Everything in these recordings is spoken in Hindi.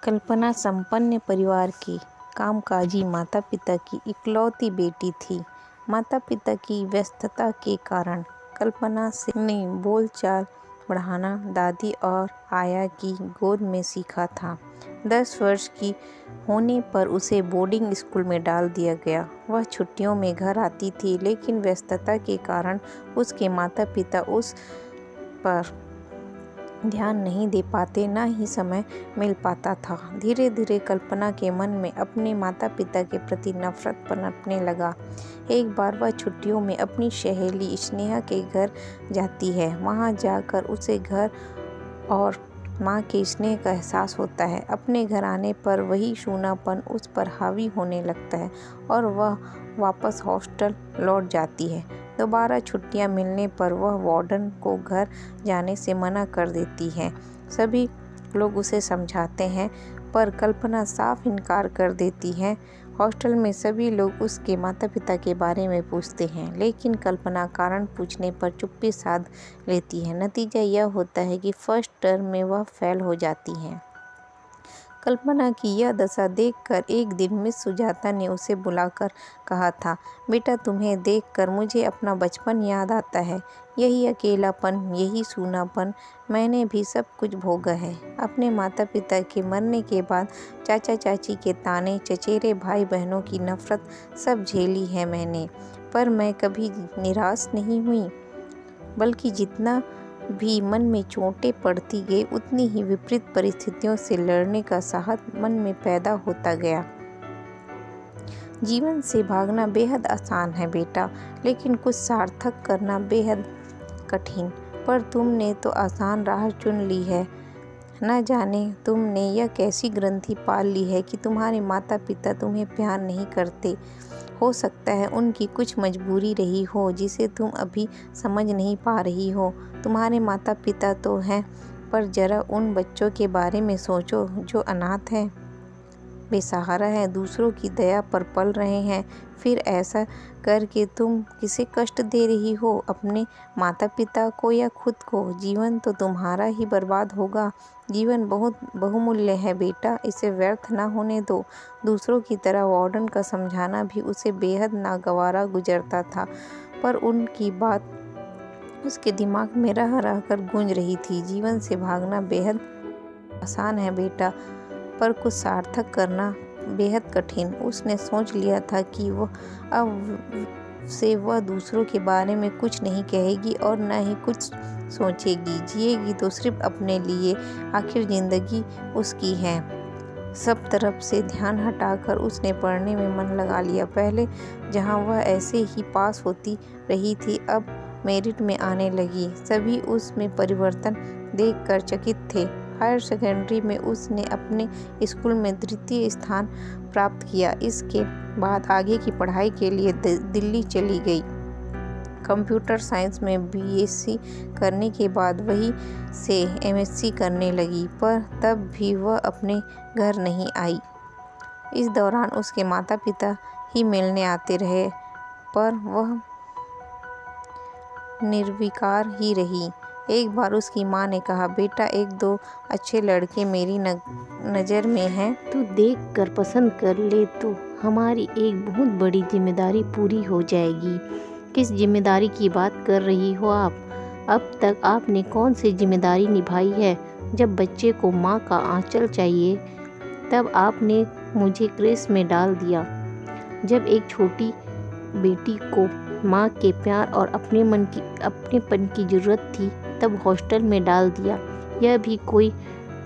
कल्पना संपन्न परिवार की कामकाजी माता पिता की इकलौती बेटी थी। माता पिता की व्यस्तता के कारण कल्पना ने बोलचाल बढ़ाना दादी और आया की गोद में सीखा था। 10 वर्ष की होने पर उसे बोर्डिंग स्कूल में डाल दिया गया। वह छुट्टियों में घर आती थी, लेकिन व्यस्तता के कारण उसके माता पिता उस पर ध्यान नहीं दे पाते, न ही समय मिल पाता था। धीरे धीरे कल्पना के मन में अपने माता पिता के प्रति नफरत पनपने लगा। एक बार वह छुट्टियों में अपनी सहेली स्नेहा के घर जाती है। वहां जाकर उसे घर और माँ के स्नेह का एहसास होता है। अपने घर आने पर वही सूनापन उस पर हावी होने लगता है और वह वापस हॉस्टल लौट जाती है। दोबारा छुट्टियां मिलने पर वह वार्डन को घर जाने से मना कर देती है। सभी लोग उसे समझाते हैं, पर कल्पना साफ इनकार कर देती है। हॉस्टल में सभी लोग उसके माता पिता के बारे में पूछते हैं, लेकिन कल्पना कारण पूछने पर चुप्पी साध लेती है। नतीजा यह होता है कि फर्स्ट टर्म में वह फेल हो जाती है। कल्पना की यह दशा देखकर एक दिन मिस सुजाता ने उसे बुलाकर कहा था, बेटा, तुम्हें देखकर मुझे अपना बचपन याद आता है। यही अकेलापन, यही सूनापन, मैंने भी सब कुछ भोगा है। अपने माता पिता के मरने के बाद चाचा चाची के ताने, चचेरे भाई बहनों की नफरत सब झेली है मैंने, पर मैं कभी निराश नहीं हुई, बल्कि जितना भी मन में चोटें पड़ती गई, उतनी ही विपरीत परिस्थितियों से लड़ने का साहस मन में पैदा होता गया। जीवन से भागना बेहद आसान है बेटा, लेकिन कुछ सार्थक करना बेहद कठिन। पर तुमने तो आसान राह चुन ली है। न जाने तुमने यह कैसी ग्रंथि पाल ली है कि तुम्हारे माता पिता तुम्हें प्यार नहीं करते। हो सकता है उनकी कुछ मजबूरी रही हो जिसे तुम अभी समझ नहीं पा रही हो। तुम्हारे माता पिता तो हैं, पर जरा उन बच्चों के बारे में सोचो जो अनाथ हैं, बेसहारा हैं, दूसरों की दया पर पल रहे हैं। फिर ऐसा करके तुम किसे कष्ट दे रही हो, अपने माता पिता को या खुद को? जीवन तो तुम्हारा ही बर्बाद होगा। जीवन बहुत बहुमूल्य है बेटा, इसे व्यर्थ ना होने दो। दूसरों की तरह वार्डन का समझाना भी उसे बेहद नागवारा गुजरता था, पर उनकी बात उसके दिमाग में रह रह कर गूंज रही थी। जीवन से भागना बेहद आसान है बेटा, पर कुछ सार्थक करना बेहद कठिन। उसने सोच लिया था कि वह दूसरों के बारे में कुछ नहीं कहेगी और न ही कुछ सोचेगी। जिएगी तो सिर्फ अपने लिए, आखिर जिंदगी उसकी है। सब तरफ से ध्यान हटाकर उसने पढ़ने में मन लगा लिया। पहले जहां वह ऐसे ही पास होती रही थी, अब मेरिट में आने लगी। सभी उसमें परिवर्तन देखकर चकित थे। हायर सेकेंडरी में उसने अपने स्कूल में द्वितीय स्थान प्राप्त किया। इसके बाद आगे की पढ़ाई के लिए दिल्ली चली गई। कंप्यूटर साइंस में बीएससी करने के बाद वहीं से एमएससी करने लगी, पर तब भी वह अपने घर नहीं आई। इस दौरान उसके माता पिता ही मिलने आते रहे, पर वह निर्विकार ही रही। एक बार उसकी माँ ने कहा, बेटा, 1-2 अच्छे लड़के मेरी नज़र में हैं, तू देख कर पसंद कर ले तो हमारी एक बहुत बड़ी जिम्मेदारी पूरी हो जाएगी। किस जिम्मेदारी की बात कर रही हो आप? अब तक आपने कौन सी जिम्मेदारी निभाई है? जब बच्चे को माँ का आंचल चाहिए, तब आपने मुझे क्रेश में डाल दिया। जब एक छोटी बेटी को माँ के प्यार और अपनेपन की ज़रूरत थी, तब हॉस्टल में डाल दिया। यह भी कोई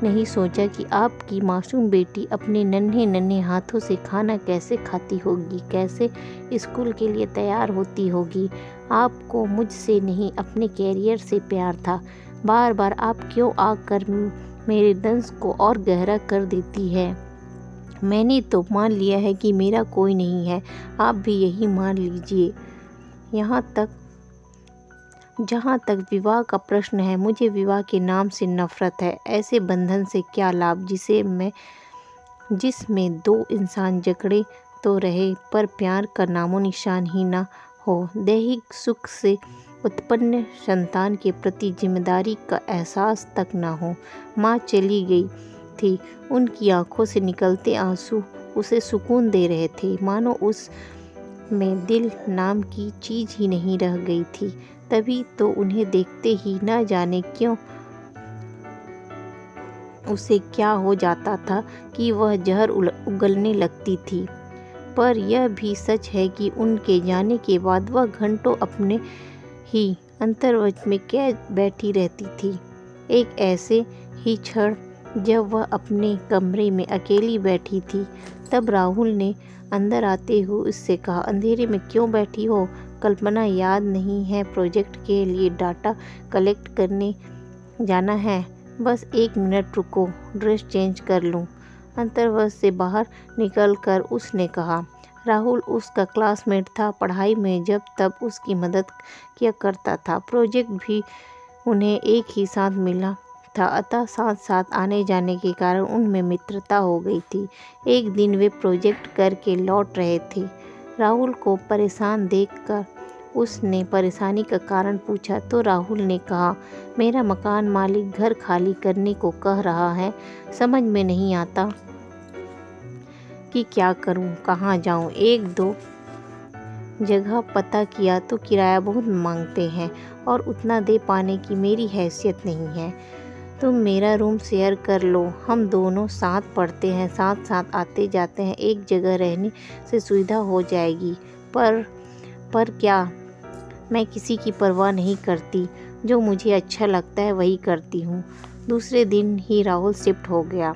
नहीं सोचा कि आपकी मासूम बेटी अपने नन्हे नन्हे हाथों से खाना कैसे खाती होगी, कैसे स्कूल के लिए तैयार होती होगी। आपको मुझसे नहीं, अपने कैरियर से प्यार था। बार बार आप क्यों आकर मेरे दंश को और गहरा कर देती है? मैंने तो मान लिया है कि मेरा कोई नहीं है, आप भी यही मान लीजिए। जहाँ तक विवाह का प्रश्न है, मुझे विवाह के नाम से नफरत है। ऐसे बंधन से क्या लाभ जिसमें 2 इंसान जकड़े तो रहे, पर प्यार का नामो निशान ही ना हो। दैहिक सुख से उत्पन्न संतान के प्रति जिम्मेदारी का एहसास तक ना हो। माँ चली गई थी। उनकी आंखों से निकलते आंसू उसे सुकून दे रहे थे, मानो उस में दिल नाम की चीज़ ही नहीं रह गई थी। तभी तो उन्हें देखते ही न जाने क्यों उसे क्या हो जाता था कि वह जहर उगलने लगती थी। पर यह भी सच है कि उनके जाने के बाद वह घंटों अपने ही अंतर्वच में कैद बैठी रहती थी। एक ऐसे ही क्षण जब वह अपने कमरे में अकेली बैठी थी, तब राहुल ने अंदर आते हुए उससे कहा, अंधेरे में क्यों बैठी हो? कल्पना याद नहीं है प्रोजेक्ट के लिए डाटा कलेक्ट करने जाना है? बस 1 मिनट रुको, ड्रेस चेंज कर लूँ। अंतर्वश से बाहर निकलकर उसने कहा। राहुल उसका क्लासमेट था, पढ़ाई में जब तब उसकी मदद किया करता था। प्रोजेक्ट भी उन्हें एक ही साथ मिला था, अतः साथ साथ आने जाने के कारण उनमें मित्रता हो गई थी। एक दिन वे प्रोजेक्ट करके लौट रहे थे। राहुल को परेशान देखकर उसने परेशानी का कारण पूछा तो राहुल ने कहा, मेरा मकान मालिक घर खाली करने को कह रहा है, समझ में नहीं आता कि क्या करूं, कहाँ जाऊं। 1-2 जगह पता किया तो किराया बहुत मांगते हैं और उतना दे पाने की मेरी हैसियत नहीं है। तुम मेरा रूम शेयर कर लो, हम दोनों साथ पढ़ते हैं, साथ साथ आते जाते हैं, एक जगह रहने से सुविधा हो जाएगी। पर क्या, मैं किसी की परवाह नहीं करती, जो मुझे अच्छा लगता है वही करती हूँ। दूसरे दिन ही राहुल शिफ्ट हो गया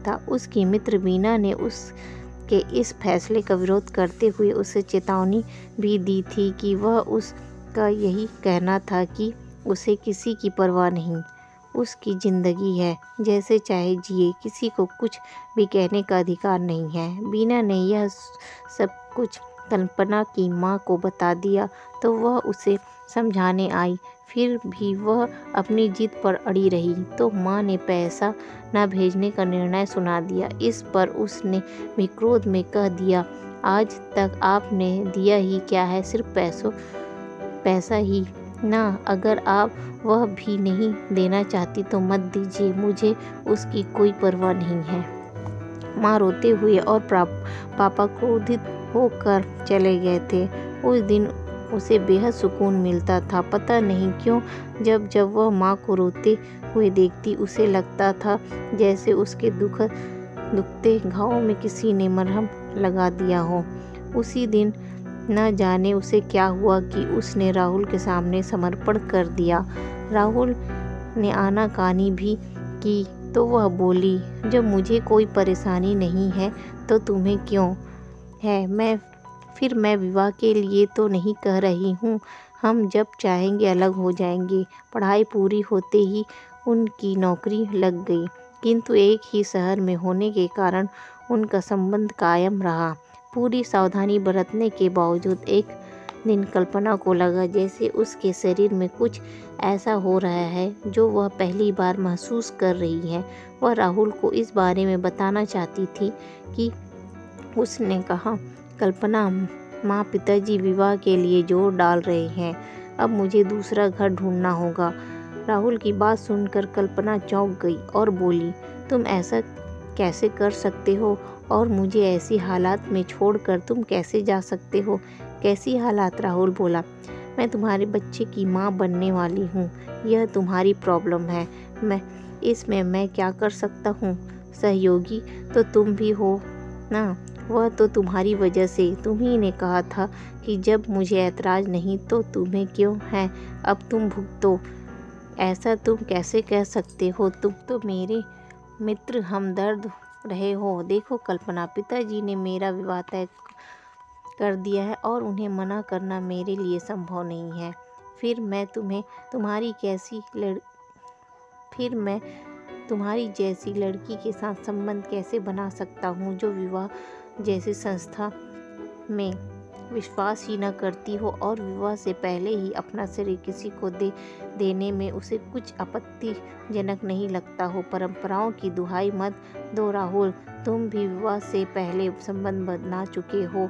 था। उसकी मित्र बीना ने उसके इस फैसले का विरोध करते हुए उसे चेतावनी भी दी थी कि वह उसका यही कहना था कि उसे किसी की परवाह नहीं, उसकी ज़िंदगी है, जैसे चाहे जिए, किसी को कुछ भी कहने का अधिकार नहीं है। बीना ने यह सब कुछ कल्पना की माँ को बता दिया तो वह उसे समझाने आई, फिर भी वह अपनी जिद पर अड़ी रही तो माँ ने पैसा न भेजने का निर्णय सुना दिया। इस पर उसने भी क्रोध में कह दिया, आज तक आपने दिया ही क्या है, सिर्फ पैसा ही ना, अगर आप वह भी नहीं देना चाहती तो मत दीजिए, मुझे उसकी कोई परवाह नहीं है। माँ रोते हुए और पापा क्रोधित होकर चले गए थे। उस दिन उसे बेहद सुकून मिलता था, पता नहीं क्यों। जब वह माँ को रोते हुए देखती उसे लगता था जैसे उसके दुखते घावों में किसी ने मरहम लगा दिया हो। उसी दिन न जाने उसे क्या हुआ कि उसने राहुल के सामने समर्पण कर दिया। राहुल ने आनाकानी भी की तो वह बोली, जब मुझे कोई परेशानी नहीं है तो तुम्हें क्यों है? मैं विवाह के लिए तो नहीं कह रही हूँ, हम जब चाहेंगे अलग हो जाएंगे। पढ़ाई पूरी होते ही उनकी नौकरी लग गई, किंतु एक ही शहर में होने के कारण उनका संबंध कायम रहा। पूरी सावधानी बरतने के बावजूद एक दिन कल्पना को लगा जैसे उसके शरीर में कुछ ऐसा हो रहा है जो वह पहली बार महसूस कर रही है। वह राहुल को इस बारे में बताना चाहती थी कि उसने कहा, कल्पना, माँ पिताजी विवाह के लिए जोर डाल रहे हैं, अब मुझे दूसरा घर ढूंढना होगा। राहुल की बात सुनकर कल्पना चौंक गई और बोली, तुम ऐसा कैसे कर सकते हो और मुझे ऐसी हालात में छोड़कर तुम कैसे जा सकते हो? कैसी हालात? राहुल बोला, मैं तुम्हारे बच्चे की माँ बनने वाली हूँ, यह तुम्हारी प्रॉब्लम है, इसमें मैं क्या कर सकता हूँ? सहयोगी तो तुम भी हो ना, वह तो तुम्हारी वजह से, तुम्ही ने कहा था कि जब मुझे ऐतराज़ नहीं तो तुम्हें क्यों है, अब तुम भुगतो। ऐसा तुम कैसे कह सकते हो? तुम तो मेरे मित्र हमदर्द रहे हो। देखो कल्पना, पिताजी ने मेरा विवाह तय कर दिया है और उन्हें मना करना मेरे लिए संभव नहीं है। फिर मैं तुम्हारी जैसी लड़की के साथ संबंध कैसे बना सकता हूँ जो विवाह जैसी संस्था में विश्वास ही न करती हो और विवाह से पहले ही अपना शरीर किसी को देने में उसे कुछ आपत्तिजनक नहीं लगता हो। परंपराओं की दुहाई मत दो राहुल, तुम भी विवाह से पहले संबंध बना चुके हो।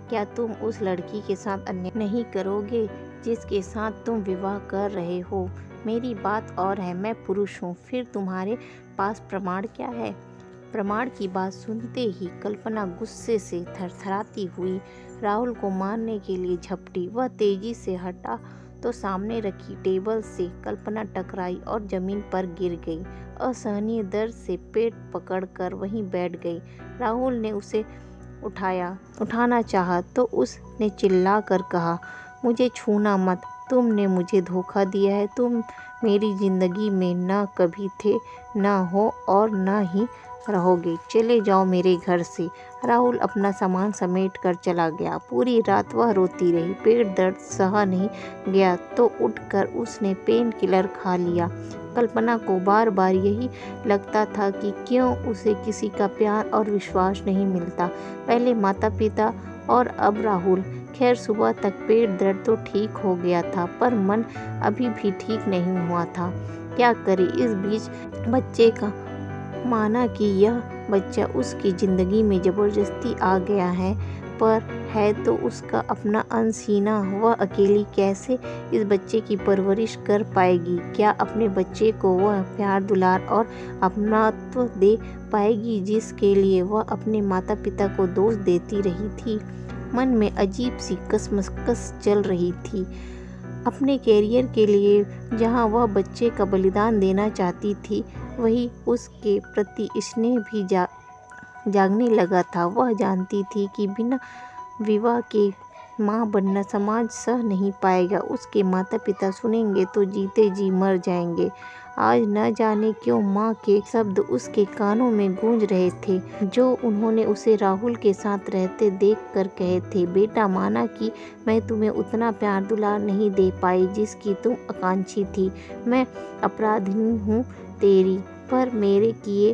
क्या तुम उस लड़की के साथ अन्याय नहीं करोगे जिसके साथ तुम विवाह कर रहे हो? मेरी बात और है, मैं पुरुष हूँ, फिर तुम्हारे पास प्रमाण क्या है? प्रमाण की बात सुनते ही कल्पना गुस्से से थरथराती हुई राहुल को मारने के लिए झपटी। वह तेजी से हटा तो सामने रखी टेबल से कल्पना टकराई और जमीन पर गिर गई। असहनीय दर्द से पेट पकड़कर वहीं बैठ गई। राहुल ने उसे उठाना चाहा तो उसने चिल्लाकर कहा, मुझे छूना मत, तुमने मुझे धोखा दिया है। तुम मेरी जिंदगी में न कभी थे, न हो और न ही रहोगे। चले जाओ मेरे घर से। राहुल अपना सामान समेट कर चला गया। पूरी रात वह रोती रही। पेट दर्द सहा नहीं गया तो उठकर उसने पेन किलर खा लिया। कल्पना को बार बार यही लगता था कि क्यों उसे किसी का प्यार और विश्वास नहीं मिलता। पहले माता पिता और अब राहुल। खैर, सुबह तक पेट दर्द तो ठीक हो गया था पर मन अभी भी ठीक नहीं हुआ था। क्या करे? इस बीच बच्चे का माना कि यह बच्चा उसकी ज़िंदगी में ज़बरदस्ती आ गया है, पर है तो उसका अपना अंश ही ना। वह अकेली कैसे इस बच्चे की परवरिश कर पाएगी? क्या अपने बच्चे को वह प्यार दुलार और अपनात्व दे पाएगी जिसके लिए वह अपने माता पिता को दोष देती रही थी? मन में अजीब सी कसमकस चल रही थी। अपने कैरियर के लिए जहां वह बच्चे का बलिदान देना चाहती थी, वही उसके प्रति स्नेह भी जागने लगा था। वह जानती थी कि बिना विवाह के माँ बनना समाज सह नहीं पाएगा। उसके माता पिता सुनेंगे तो जीते जी मर जाएंगे। आज न जाने क्यों माँ के शब्द उसके कानों में गूंज रहे थे, जो उन्होंने उसे राहुल के साथ रहते देखकर कहे थे। बेटा, माना कि मैं तुम्हें उतना प्यार दुलार नहीं दे पाई जिसकी तुम आकांक्षी थी। मैं अपराधी हूँ तेरी, पर मेरे किए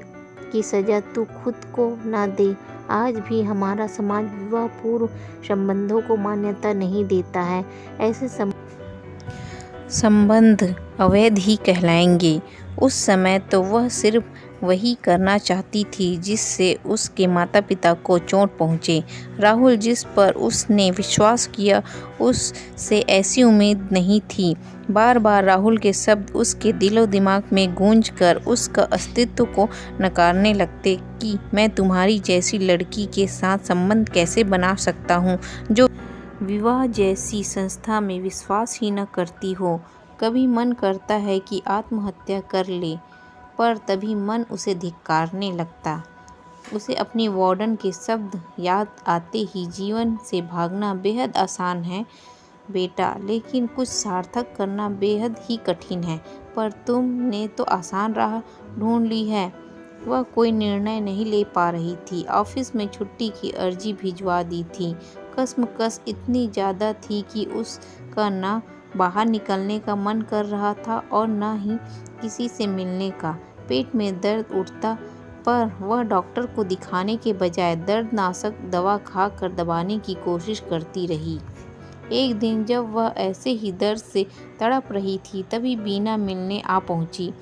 की सजा तू खुद को ना दे। आज भी हमारा समाज विवाह पूर्व संबंधों को मान्यता नहीं देता है। ऐसे संबंध अवैध ही कहलाएंगे। उस समय तो वह सिर्फ वही करना चाहती थी जिससे उसके माता पिता को चोट पहुँचे। राहुल जिस पर उसने विश्वास किया उससे ऐसी उम्मीद नहीं थी। बार बार राहुल के शब्द उसके दिलो दिमाग में गूंजकर उसका अस्तित्व को नकारने लगते कि मैं तुम्हारी जैसी लड़की के साथ संबंध कैसे बना सकता हूँ जो विवाह जैसी संस्था में विश्वास ही न करती हो। कभी मन करता है कि आत्महत्या कर ले, पर तभी मन उसे धिक्कारने लगता। उसे अपनी वार्डन के शब्द याद आते ही जीवन से भागना बेहद आसान है बेटा, लेकिन कुछ सार्थक करना बेहद ही कठिन है। पर तुमने तो आसान राह ढूंढ ली है। वह कोई निर्णय नहीं ले पा रही थी। ऑफिस में छुट्टी की अर्जी भिजवा दी थी। कसमकस इतनी ज़्यादा थी कि उसका ना बाहर निकलने का मन कर रहा था और ना ही किसी से मिलने का। पेट में दर्द उठता पर वह डॉक्टर को दिखाने के बजाय दर्दनाशक दवा खाकर दबाने की कोशिश करती रही। एक दिन जब वह ऐसे ही दर्द से तड़प रही थी तभी बीना मिलने आ पहुंची।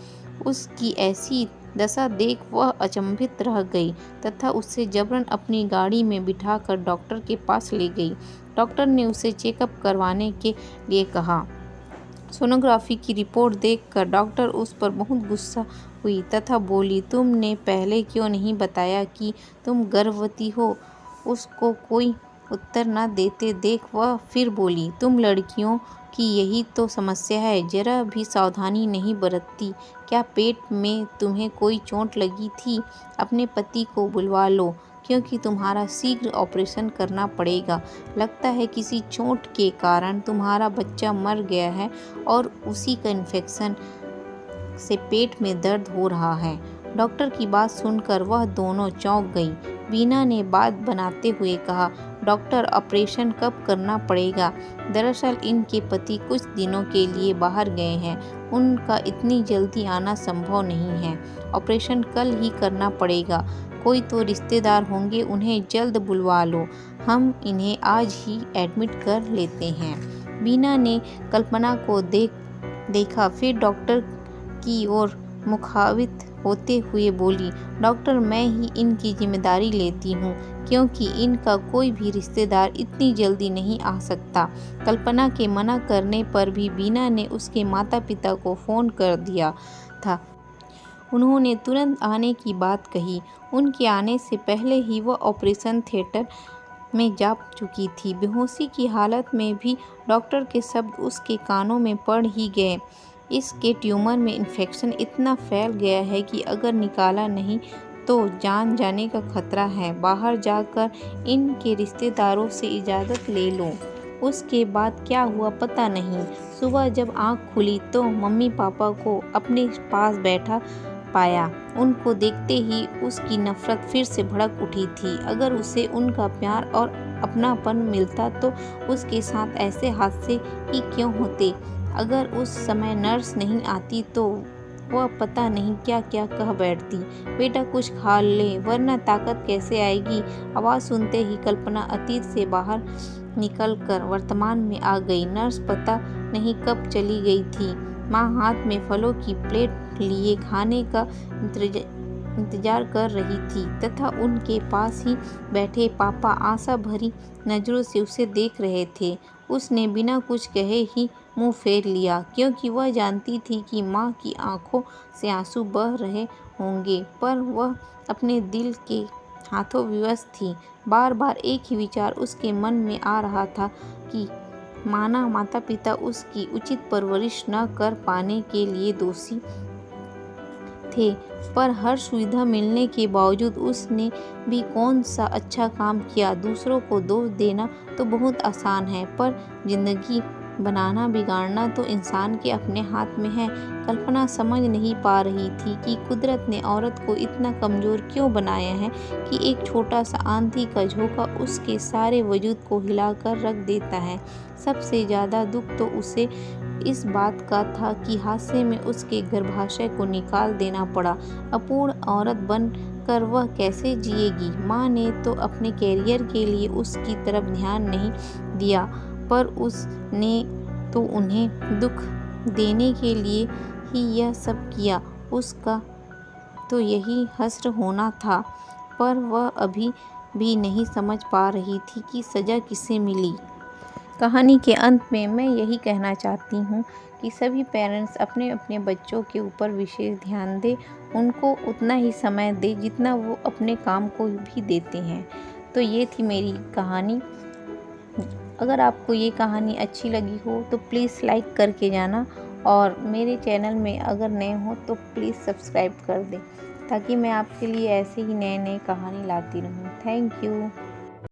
उसकी ऐसी दशा देख वह अचंभित रह गई तथा उसे जबरन अपनी गाड़ी में बिठाकर डॉक्टर के पास ले गई। डॉक्टर ने उसे चेकअप करवाने के लिए कहा। सोनोग्राफी की रिपोर्ट देखकर डॉक्टर उस पर बहुत गुस्सा हुई तथा बोली, तुमने पहले क्यों नहीं बताया कि तुम गर्भवती हो? उसको कोई उत्तर न देते देख वह फिर बोली, तुम लड़कियों की यही तो समस्या है, जरा भी सावधानी नहीं बरतती। क्या पेट में तुम्हें कोई चोट लगी थी? अपने पति को बुलवा लो, क्योंकि तुम्हारा शीघ्र ऑपरेशन करना पड़ेगा। लगता है किसी चोट के कारण तुम्हारा बच्चा मर गया है और उसी का इन्फेक्शन से पेट में दर्द हो रहा है। डॉक्टर की बात सुनकर वह दोनों चौंक गई। बीना ने बात बनाते हुए कहा, डॉक्टर, ऑपरेशन कब करना पड़ेगा? दरअसल इनके पति कुछ दिनों के लिए बाहर गए हैं, उनका इतनी जल्दी आना संभव नहीं है। ऑपरेशन कल ही करना पड़ेगा। कोई तो रिश्तेदार होंगे, उन्हें जल्द बुलवा लो, हम इन्हें आज ही एडमिट कर लेते हैं। बीना ने कल्पना को देखा, फिर डॉक्टर की ओर मुखावित होते हुए बोली, डॉक्टर मैं ही इनकी जिम्मेदारी लेती हूँ क्योंकि इनका कोई भी रिश्तेदार इतनी जल्दी नहीं आ सकता। कल्पना के मना करने पर भी बीना ने उसके माता पिता को फ़ोन कर दिया था। उन्होंने तुरंत आने की बात कही। उनके आने से पहले ही वह ऑपरेशन थिएटर में जा चुकी थी। बेहोशी की हालत में भी डॉक्टर के शब्द उसके कानों में पड़ ही गए। इसके ट्यूमर में इन्फेक्शन इतना फैल गया है कि अगर निकाला नहीं तो जान जाने का खतरा है। बाहर जाकर इनके रिश्तेदारों से इजाज़त ले लो। उसके बाद क्या हुआ पता नहीं। सुबह जब आँख खुली तो मम्मी पापा को अपने पास बैठा पाया। उनको देखते ही उसकी नफरत फिर से भड़क उठी थी। अगर उसे उनका प्यार और अपनापन मिलता तो उसके साथ ऐसे हादसे ही क्यों होते। अगर उस समय नर्स नहीं आती तो वह पता नहीं क्या क्या कह बैठती। बेटा कुछ खा ले वरना ताकत कैसे आएगी। आवाज़ सुनते ही कल्पना अतीत से बाहर निकलकर वर्तमान में आ गई। नर्स पता नहीं कब चली गई थी। माँ हाथ में फलों की प्लेट लिए खाने का इंतजार कर रही थी तथा उनके पास ही बैठे पापा आशा भरी नज़रों से उसे देख रहे थे। उसने बिना कुछ कहे ही मुंह फेर लिया क्योंकि वह जानती थी कि माँ की आंखों से आंसू बह रहे होंगे, पर वह अपने दिल के हाथों विवश थी। बार बार एक ही विचार उसके मन में आ रहा था कि माना माता पिता उसकी उचित परवरिश न कर पाने के लिए दोषी थे, पर हर सुविधा मिलने के बावजूद उसने भी कौन सा अच्छा काम किया। दूसरों को दोष देना तो बहुत आसान है, पर जिंदगी बनाना बिगाड़ना तो इंसान के अपने हाथ में है। कल्पना समझ नहीं पा रही थी कि कुदरत ने औरत को इतना कमज़ोर क्यों बनाया है कि एक छोटा सा आंधी का झोंका उसके सारे वजूद को हिलाकर रख देता है। सबसे ज़्यादा दुख तो उसे इस बात का था कि हादसे में उसके गर्भाशय को निकाल देना पड़ा। अपूर्ण औरत बन कर वह कैसे जिएगी। माँ ने तो अपने कैरियर के लिए उसकी तरफ ध्यान नहीं दिया, पर उसने तो उन्हें दुख देने के लिए ही यह सब किया। उसका तो यही हश्र होना था, पर वह अभी भी नहीं समझ पा रही थी कि सज़ा किसे मिली। कहानी के अंत में मैं यही कहना चाहती हूँ कि सभी पेरेंट्स अपने अपने बच्चों के ऊपर विशेष ध्यान दें, उनको उतना ही समय दें जितना वो अपने काम को भी देते हैं। तो ये थी मेरी कहानी। अगर आपको ये कहानी अच्छी लगी हो तो प्लीज़ लाइक करके जाना, और मेरे चैनल में अगर नए हो तो प्लीज़ सब्सक्राइब कर दें ताकि मैं आपके लिए ऐसे ही नए नए कहानी लाती रहूँ। Thank you.